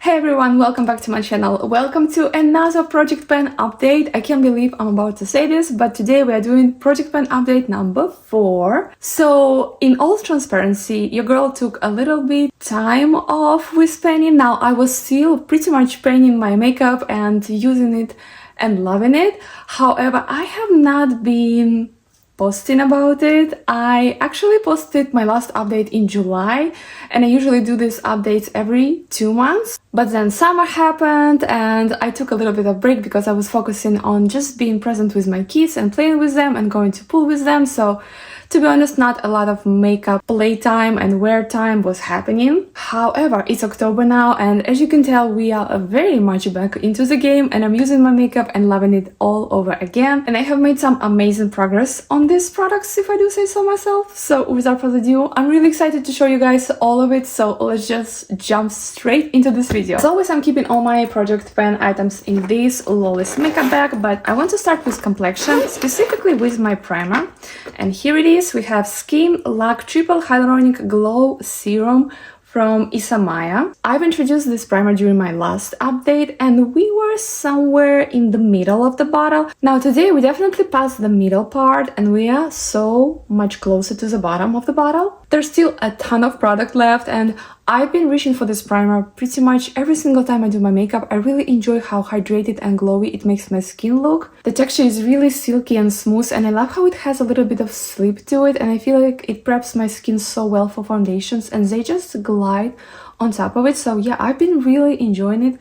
Hey everyone, welcome back to my channel. Welcome to another Project Pen update. I can't believe I'm about to say this, but today we are doing Project Pen update number 4. So in all transparency, your girl took a little bit time off with penning. Now I was still pretty much penning my makeup and using it and loving it. However, I have not been posting about it. I actually posted my last update in July, and I usually do these updates every 2 months. But then summer happened and I took a little bit of break because I was focusing on just being present with my kids and playing with them and going to pool with them. So to be honest, not a lot of makeup playtime and wear time was happening. However, it's October now, and as you can tell, we are very much back into the game, and I'm using my makeup and loving it all over again. And I have made some amazing progress on these products, if I do say so myself. So without further ado, I'm really excited to show you guys all of it. So let's just jump straight into this video. As always, I'm keeping all my Project Pen items in this Lawless makeup bag, but I want to start with complexion, specifically with my primer. And here it is. We have Skin Lac Triple Hyaluronic Glow Serum from Isamaya. I've introduced this primer during my last update and we were somewhere in the middle of the bottle. Now today we definitely passed the middle part and we are so much closer to the bottom of the bottle. There's still a ton of product left, and I've been reaching for this primer pretty much every single time I do my makeup. I really enjoy how hydrated and glowy it makes my skin look. The texture is really silky and smooth, and I love how it has a little bit of slip to it, and I feel like it preps my skin so well for foundations and they just glide on top of it. So yeah, I've been really enjoying it.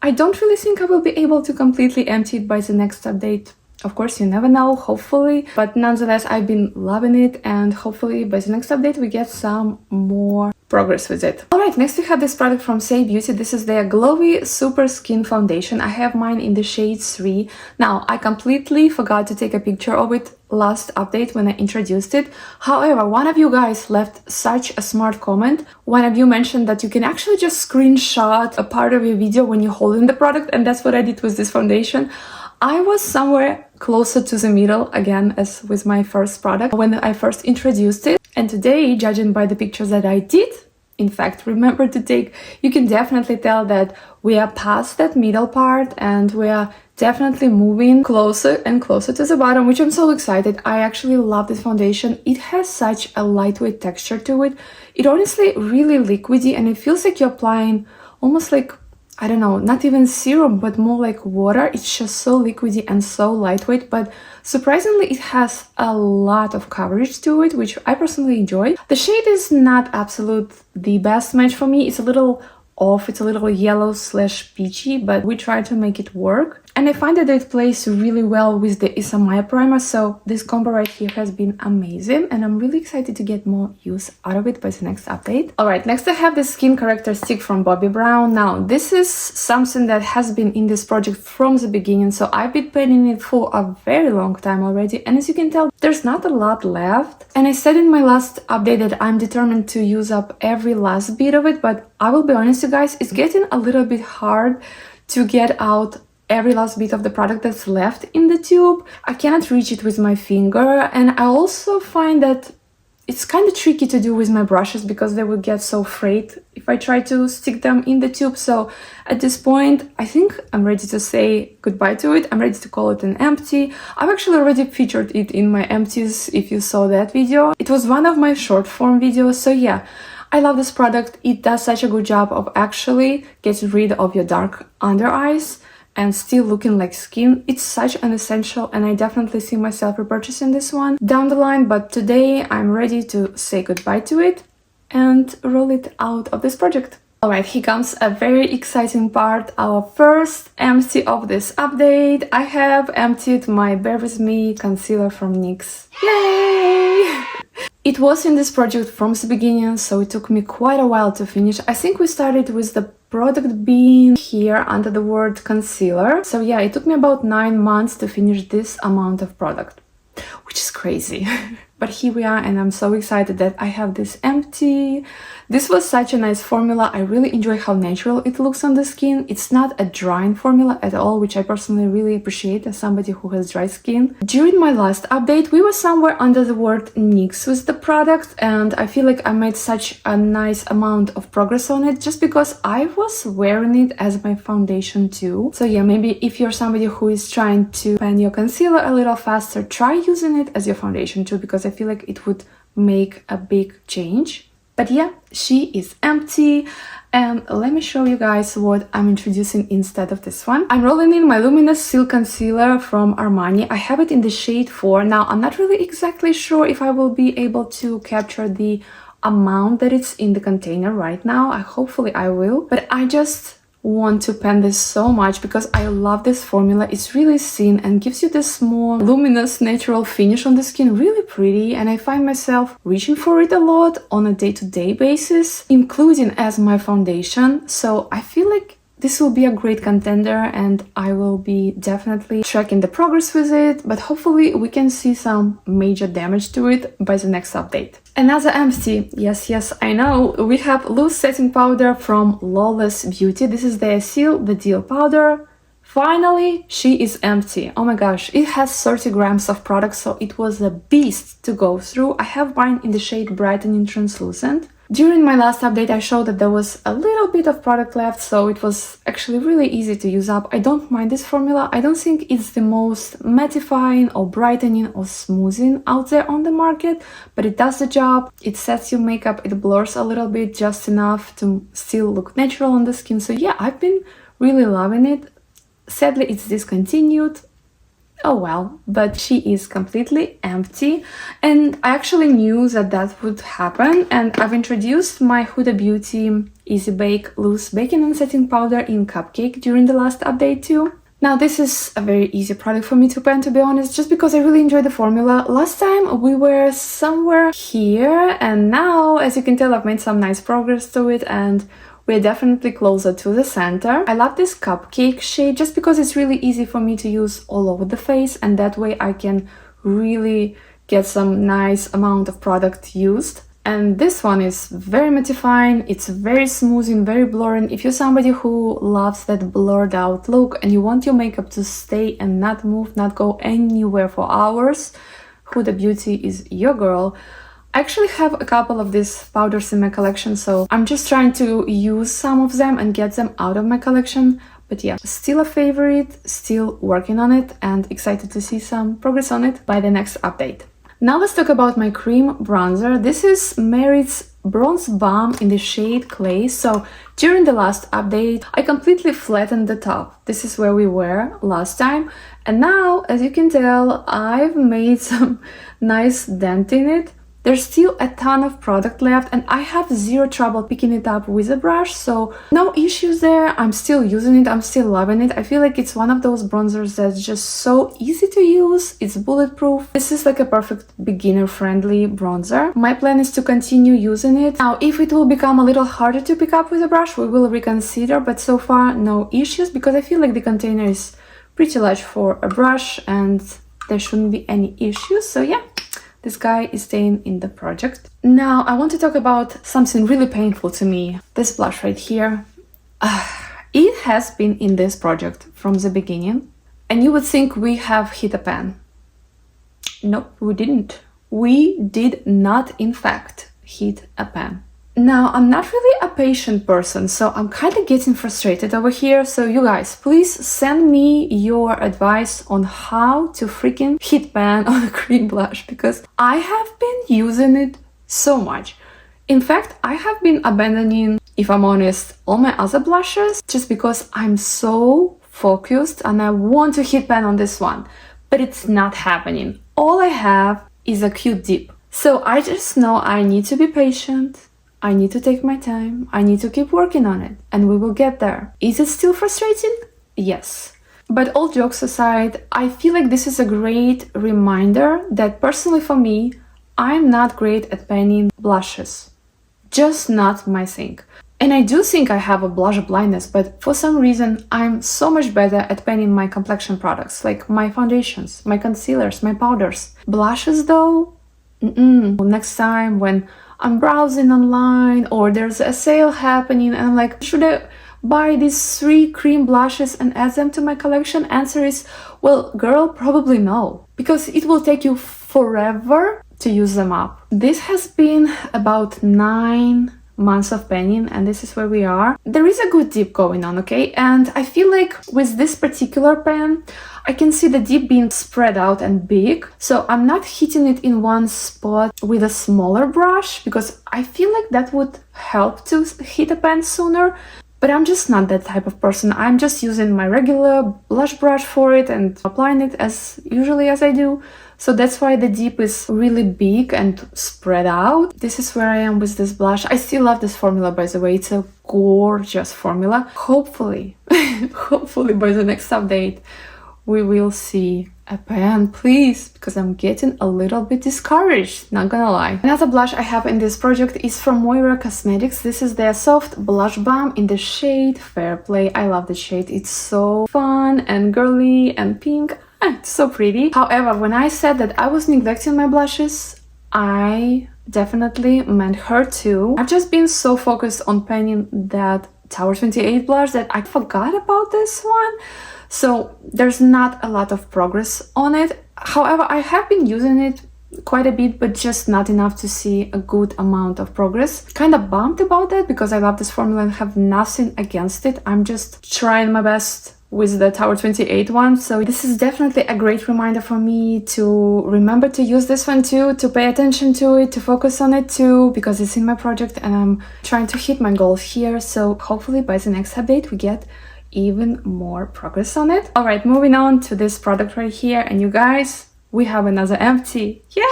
I don't really think I will be able to completely empty it by the next update. Of course, you never know, hopefully, but nonetheless, I've been loving it, and hopefully by the next update we get some more progress with it. Alright, next we have this product from Say Beauty. This is their Glowy Super Skin Foundation. I have mine in the shade 3. Now, I completely forgot to take a picture of it last update when I introduced it. However, one of you guys left such a smart comment. One of you mentioned that you can actually just screenshot a part of your video when you're holding the product, and that's what I did with this foundation. I was somewhere closer to the middle, again, as with my first product, when I first introduced it. And today, judging by the pictures that I did, in fact, remember to take, you can definitely tell that we are past that middle part and we are definitely moving closer and closer to the bottom, which I'm so excited. I actually love this foundation. It has such a lightweight texture to it. It honestly really liquidy, and it feels like you're applying almost like, I don't know, not even serum, but more like water. It's just so liquidy and so lightweight, but surprisingly, it has a lot of coverage to it, which I personally enjoy. The shade is not absolute the best match for me. It's a little off, it's a little yellow / peachy, but we try to make it work. And I find that it plays really well with the Isamaya primer, so this combo right here has been amazing, and I'm really excited to get more use out of it by the next update. Alright, next I have the Skin Corrector Stick from Bobbi Brown. Now, this is something that has been in this project from the beginning, so I've been painting it for a very long time already, and as you can tell, there's not a lot left. And I said in my last update that I'm determined to use up every last bit of it, but I will be honest, you guys, it's getting a little bit hard to get out every last bit of the product that's left in the tube. I cannot reach it with my finger, and I also find that it's kind of tricky to do with my brushes because they will get so frayed if I try to stick them in the tube. So at this point, I think I'm ready to say goodbye to it. I'm ready to call it an empty. I've actually already featured it in my empties if you saw that video. It was one of my short form videos, so yeah. I love this product. It does such a good job of actually getting rid of your dark under eyes and still looking like skin. It's such an essential, and I definitely see myself repurchasing this one down the line, but today I'm ready to say goodbye to it and roll it out of this project. Alright, here comes a very exciting part, our first empty of this update. I have emptied my Bare With Me concealer from NYX. Yay! It was in this project from the beginning, so it took me quite a while to finish. I think we started with the product being here under the word concealer. So yeah, it took me about 9 months to finish this amount of product, which is crazy. But here we are, and I'm so excited that I have this empty. This was such a nice formula. I really enjoy how natural it looks on the skin. It's not a drying formula at all, which I personally really appreciate as somebody who has dry skin. During my last update, we were somewhere under the word NYX with the product, and I feel like I made such a nice amount of progress on it just because I was wearing it as my foundation too. So yeah, maybe if you're somebody who is trying to pan your concealer a little faster, try using it as your foundation too, because I feel like it would make a big change. But yeah, she is empty, and let me show you guys what I'm introducing instead of this one. I'm rolling in my Luminous Silk Concealer from Armani. I have it in the shade 4. Now, I'm not really exactly sure if I will be able to capture the amount that it's in the container right now. Hopefully I will, but I just want to pan this so much because I love this formula. It's really thin and gives you this more luminous natural finish on the skin, really pretty, and I find myself reaching for it a lot on a day-to-day basis, including as my foundation. So I feel like this will be a great contender, and I will be definitely tracking the progress with it, but hopefully we can see some major damage to it by the next update. Another empty. Yes, I know. We have loose setting powder from Lawless Beauty. This is the Seal the Deal powder. Finally, she is empty. Oh my gosh, it has 30 grams of product, so it was a beast to go through. I have mine in the shade Brightening Translucent. During my last update, I showed that there was a little bit of product left, so it was actually really easy to use up. I don't mind this formula. I don't think it's the most mattifying or brightening or smoothing out there on the market, but it does the job. It sets your makeup, it blurs a little bit, just enough to still look natural on the skin. So yeah, I've been really loving it. Sadly, it's discontinued. Oh well, but she is completely empty, and I actually knew that that would happen, and I've introduced my Huda Beauty Easy Bake Loose Baking and Setting Powder in Cupcake during the last update too. Now this is a very easy product for me to pan, to be honest, just because I really enjoy the formula. Last time we were somewhere here, and now, as you can tell, I've made some nice progress to it, and we're definitely closer to the center. I love this Cupcake shade just because it's really easy for me to use all over the face, and that way I can really get some nice amount of product used. And this one is very mattifying, it's very smoothing, very blurring. If you're somebody who loves that blurred out look and you want your makeup to stay and not move, not go anywhere for hours, Huda Beauty is your girl. I actually have a couple of these powders in my collection, so I'm just trying to use some of them and get them out of my collection. But yeah, still a favorite, still working on it, and excited to see some progress on it by the next update. Now let's talk about my cream bronzer. This is Merit's Bronze Balm in the shade Clay. So during the last update, I completely flattened the top. This is where we were last time. And now, as you can tell, I've made some nice dent in it. There's still a ton of product left, and I have zero trouble picking it up with a brush, so no issues there. I'm still using it, I'm still loving it. I feel like it's one of those bronzers that's just so easy to use, it's bulletproof. This is like a perfect beginner-friendly bronzer. My plan is to continue using it. Now, if it will become a little harder to pick up with a brush, we will reconsider, but so far no issues, because I feel like the container is pretty large for a brush and there shouldn't be any issues, so yeah. This guy is staying in the project. Now, I want to talk about something really painful to me. This blush right here. It has been in this project from the beginning, and you would think we have hit a pan. Nope, we didn't. We did not, in fact, hit a pan. Now, I'm not really a patient person, so I'm kind of getting frustrated over here. So you guys, please send me your advice on how to freaking hit pan on a cream blush, because I have been using it so much. In fact, I have been abandoning, if I'm honest, all my other blushes just because I'm so focused and I want to hit pan on this one, but it's not happening. All I have is a cute dip. So I just know I need to be patient. I need to take my time, I need to keep working on it, and we will get there. Is it still frustrating? Yes. But all jokes aside, I feel like this is a great reminder that personally for me, I'm not great at panning blushes. Just not my thing. And I do think I have a blush blindness, but for some reason, I'm so much better at panning my complexion products, like my foundations, my concealers, my powders. Blushes though, Next time when I'm browsing online or there's a sale happening and I'm like, should I buy these 3 cream blushes and add them to my collection? Answer is, well, girl, probably no, because it will take you forever to use them up. This has been about 9 months of penning, and this is where we are. There is a good dip going on, okay? And I feel like with this particular pen, I can see the dip being spread out and big. So I'm not hitting it in one spot with a smaller brush because I feel like that would help to hit a pen sooner. But I'm just not that type of person. I'm just using my regular blush brush for it and applying it as usually as I do. So that's why the dip is really big and spread out. This is where I am with this blush. I still love this formula, by the way. It's a gorgeous formula. Hopefully, hopefully by the next update, we will see a pen, please, because I'm getting a little bit discouraged, not gonna lie. Another blush I have in this project is from Moira Cosmetics. This is their soft blush balm in the shade Fair Play. I love the shade. It's so fun and girly and pink. It's so pretty. However, when I said that I was neglecting my blushes, I definitely meant her too. I've just been so focused on penning that Tower 28 blush that I forgot about this one. So there's not a lot of progress on it. However, I have been using it quite a bit, but just not enough to see a good amount of progress. Kind of bummed about that because I love this formula and have nothing against it. I'm just trying my best with the Tower 28 one. So this is definitely a great reminder for me to remember to use this one too, to pay attention to it, to focus on it too, because it's in my project and I'm trying to hit my goals here. So hopefully by the next update we get even more progress on it. All right, moving on to this product right here. And you guys, we have another empty. Yay!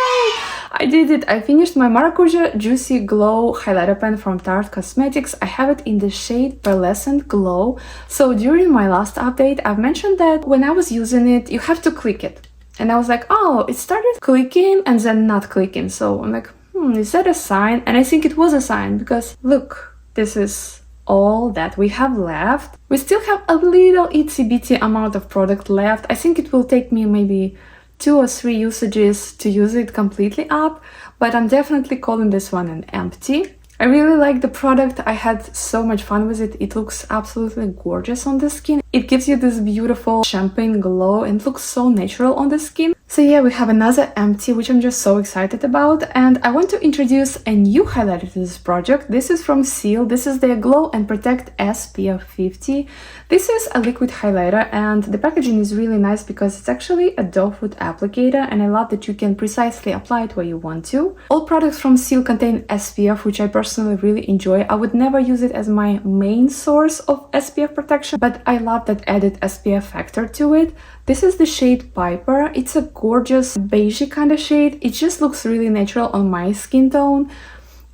I did it. I finished my Maracuja Juicy Glow highlighter pen from Tarte Cosmetics. I have it in the shade Pearlescent Glow. So during my last update, I've mentioned that when I was using it, you have to click it. And I was like, oh, it started clicking and then not clicking. So I'm like, is that a sign? And I think it was a sign because look, this is all that we have left. We still have a little itsy bitsy amount of product left. I think it will take me maybe 2 or 3 usages to use it completely up, but I'm definitely calling this one an empty. I really like the product. I had so much fun with it. It looks absolutely gorgeous on the skin. It gives you this beautiful champagne glow and looks so natural on the skin. So yeah, we have another empty, which I'm just so excited about. And I want to introduce a new highlighter to this project. This is from Seal. This is their Glow and Protect SPF 50. This is a liquid highlighter and the packaging is really nice because it's actually a doe foot applicator and I love that you can precisely apply it where you want to. All products from Seal contain SPF, which I personally really enjoy. I would never use it as my main source of SPF protection, but I love that added SPF factor to it. This is the shade Piper. It's a gorgeous beigey kind of shade. It just looks really natural on my skin tone.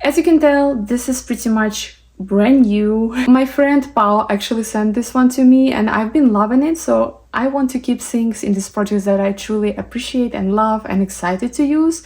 As you can tell, this is pretty much brand new. My friend Paul actually sent this one to me and I've been loving it, so I want to keep things in this project that I truly appreciate and love and excited to use.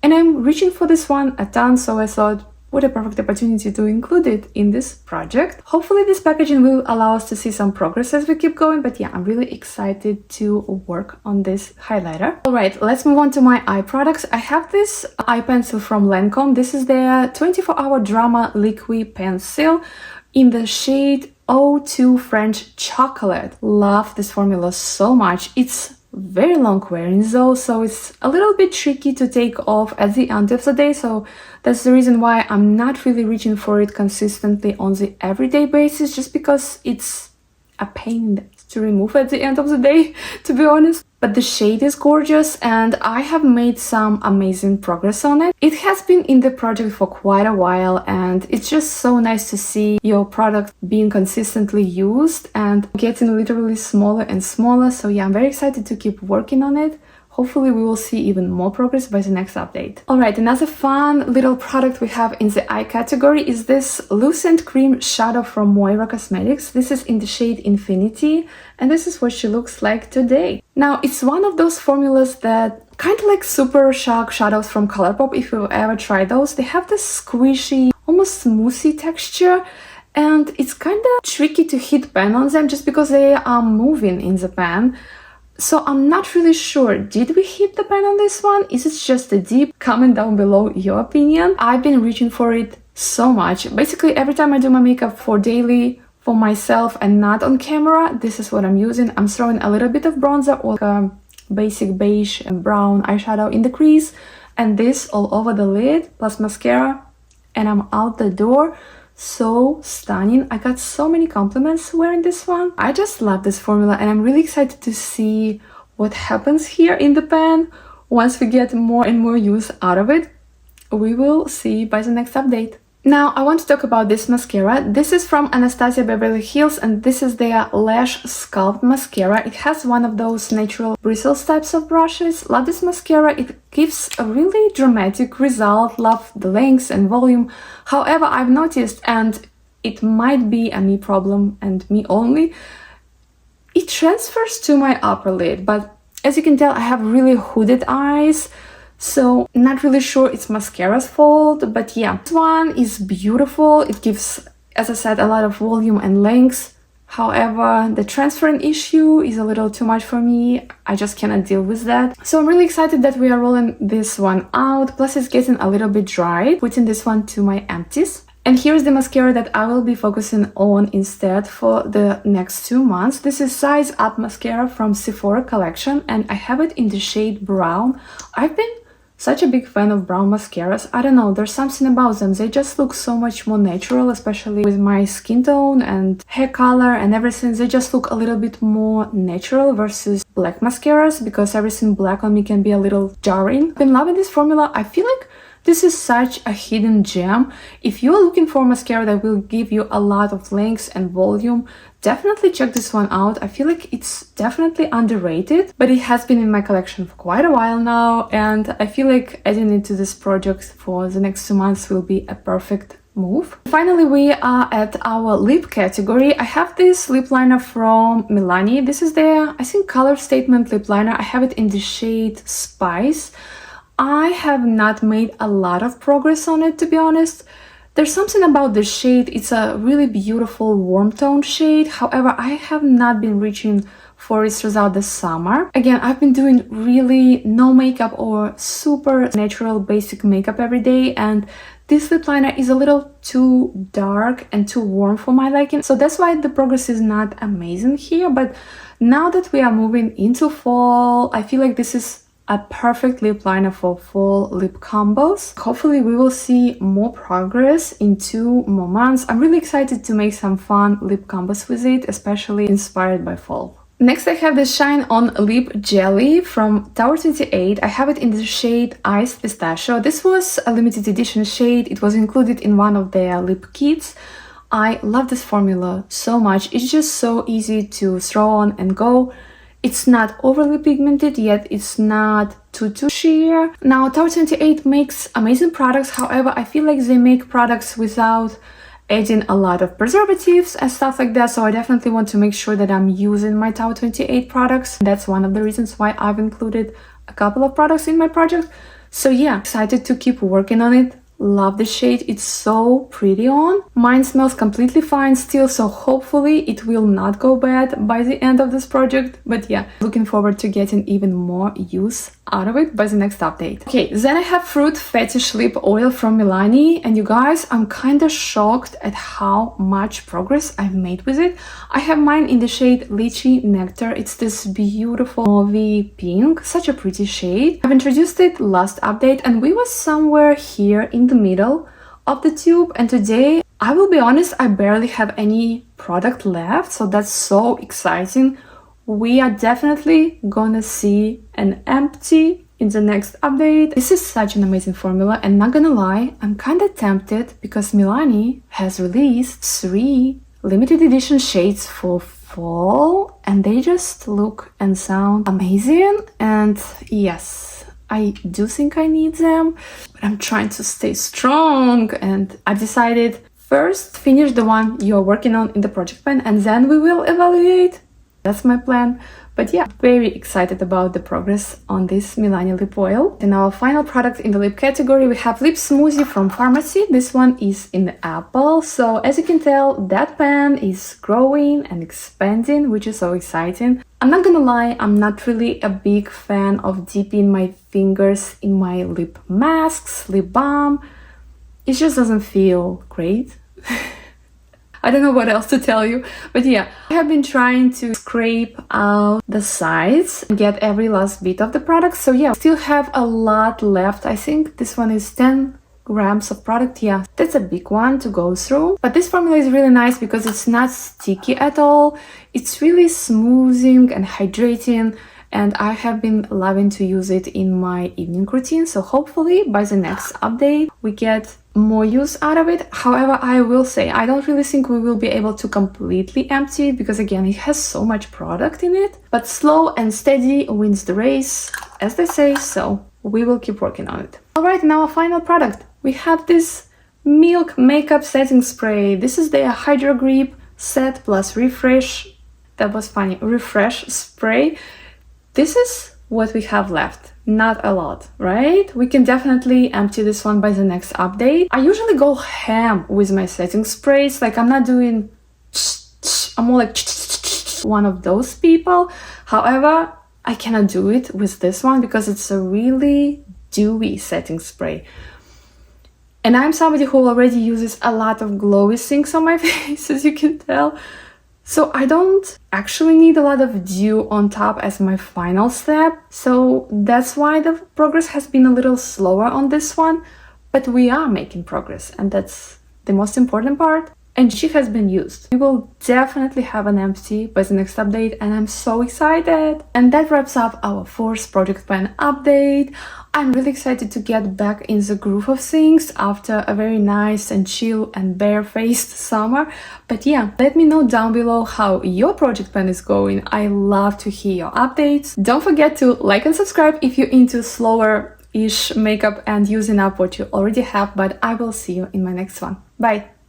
And I'm reaching for this one a ton, so I thought, what a perfect opportunity to include it in this project. Hopefully this packaging will allow us to see some progress as we keep going, but yeah, I'm really excited to work on this highlighter. All right, let's move on to my eye products. I have this eye pencil from Lancome. This is their 24-hour Drama Liquid Pencil in the shade 02 French Chocolate. Love this formula so much. It's very long wearing though, so it's a little bit tricky to take off at the end of the day, so that's the reason why I'm not really reaching for it consistently on the everyday basis, just because it's a pain to remove at the end of the day, to be honest. But the shade is gorgeous and I have made some amazing progress on it. It has been in the project for quite a while and it's just so nice to see your product being consistently used and getting literally smaller and smaller. So yeah, I'm very excited to keep working on it. Hopefully we will see even more progress by the next update. Alright, another fun little product we have in the eye category is this Lucent Cream Shadow from Moira Cosmetics. This is in the shade Infinity and this is what she looks like today. Now, it's one of those formulas that kind of like Super Shock shadows from Colourpop, if you've ever tried those. They have this squishy, almost smoothie texture and it's kind of tricky to hit pen on them just because they are moving in the pan. So I'm not really sure, did we hit the pen on this one? Is it just a dip? Comment down below your opinion. I've been reaching for it so much. Basically, every time I do my makeup for daily, for myself and not on camera, this is what I'm using. I'm throwing a little bit of bronzer or a basic beige and brown eyeshadow in the crease, and this all over the lid, plus mascara, and I'm out the door. So stunning. I got so many compliments wearing this one. I just love this formula, and I'm really excited to see what happens here in the pan once we get more and more use out of it. We will see by the next update. Now I want to talk about this mascara. This is from Anastasia Beverly Hills, and this is their Lash Sculpt Mascara. It has one of those natural bristles types of brushes. Love this mascara. It gives a really dramatic result. Love the length and volume. However, I've noticed, and it might be a me problem and me only, it transfers to my upper lid, but as you can tell, I have really hooded eyes. So not really sure it's mascara's fault, but yeah, this one is beautiful. It gives, as I said, a lot of volume and length. However, the transferring issue is a little too much for me. I just cannot deal with that. So I'm really excited that we are rolling this one out. Plus it's getting a little bit dry. Putting this one to my empties. And here's the mascara that I will be focusing on instead for the next 2 months. This is Size Up Mascara from Sephora collection, and I have it in the shade brown. I've been such a big fan of brown mascaras. I don't know, there's something about them. They just look so much more natural, especially with my skin tone and hair color and everything. They just look a little bit more natural versus black mascaras, because everything black on me can be a little jarring. I've been loving this formula. I feel like this is such a hidden gem. If you're looking for mascara that will give you a lot of length and volume, definitely check this one out. I feel like it's definitely underrated, but it has been in my collection for quite a while now, and I feel like adding it to this project for the next 2 months will be a perfect move. Finally, we are at our lip category. I have this lip liner from Milani. This is their, I think, color statement lip liner. I have it in the shade Spice. I have not made a lot of progress on it, to be honest. There's something about the shade. It's a really beautiful warm tone shade. However, I have not been reaching for it throughout the summer. Again, I've been doing really no makeup or super natural basic makeup every day, and this lip liner is a little too dark and too warm for my liking. So that's why the progress is not amazing here. But now that we are moving into fall, I feel like this is a perfect lip liner for fall lip combos. Hopefully we will see more progress in 2 more months. I'm really excited to make some fun lip combos with it, especially inspired by fall. Next, I have the Shine On Lip Jelly from Tower 28. I have it in the shade Iced Pistachio. This was a limited edition shade. It was included in one of their lip kits. I love this formula so much. It's just so easy to throw on and go. It's not overly pigmented, yet it's not too sheer. Now, Tower 28 makes amazing products. However, I feel like they make products without adding a lot of preservatives and stuff like that. So I definitely want to make sure that I'm using my Tower 28 products. That's one of the reasons why I've included a couple of products in my project. So yeah, excited to keep working on it. Love the shade. It's so pretty on. Mine smells completely fine still, so hopefully it will not go bad by the end of this project. But yeah, looking forward to getting even more use out of it by the next update. Okay, then I have Fruit Fetish Lip Oil from Milani, and you guys, I'm kind of shocked at how much progress I've made with it. I have mine in the shade Lychee Nectar. It's this beautiful mauve pink, such a pretty shade. I've introduced it last update, and we were somewhere here in the middle of the tube, and today, I will be honest, I barely have any product left, so that's so exciting. We are definitely gonna see an empty in the next update. This is such an amazing formula, and not gonna lie, I'm kinda tempted because Milani has released 3 limited edition shades for fall, and they just look and sound amazing. And yes, I do think I need them, but I'm trying to stay strong, and I decided first finish the one you're working on in the project pen, and then we will evaluate That's my plan. But yeah, very excited about the progress on this Milani lip oil. And our final product in the lip category, we have lip smoothie from pharmacy. This one is in the apple. So as you can tell, that pan is growing and expanding, which is so exciting. I'm not gonna lie, I'm not really a big fan of dipping my fingers in my lip masks, lip balm. It just doesn't feel great. I don't know what else to tell you, but yeah, I have been trying to scrape out the sides and get every last bit of the product. So yeah, still have a lot left. I think this one is 10 grams of product. Yeah, that's a big one to go through. But this formula is really nice because it's not sticky at all. It's really smoothing and hydrating. And I have been loving to use it in my evening routine. So hopefully by the next update, we get more use out of it. However, I will say, I don't really think we will be able to completely empty it because again, it has so much product in it. But slow and steady wins the race, as they say. So we will keep working on it. All right, now our final product. We have this Milk Makeup Setting Spray. This is the Hydro Grip Set Plus Refresh. That was funny. Refresh spray. This is what we have left. Not a lot, right? We can definitely empty this one by the next update. I usually go ham with my setting sprays. Like I'm not doing, I'm more like one of those people. However, I cannot do it with this one because it's a really dewy setting spray. And I'm somebody who already uses a lot of glowy things on my face, as you can tell. So I don't actually need a lot of dew on top as my final step. So that's why the progress has been a little slower on this one. But we are making progress, and that's the most important part. And she has been used. We will definitely have an empty by the next update, and I'm so excited. And that wraps up our 4th project plan update. I'm really excited to get back in the groove of things after a very nice and chill and bare-faced summer. But yeah, let me know down below how your project plan is going. I love to hear your updates. Don't forget to like and subscribe if you're into slower-ish makeup and using up what you already have. But I will see you in my next one. Bye!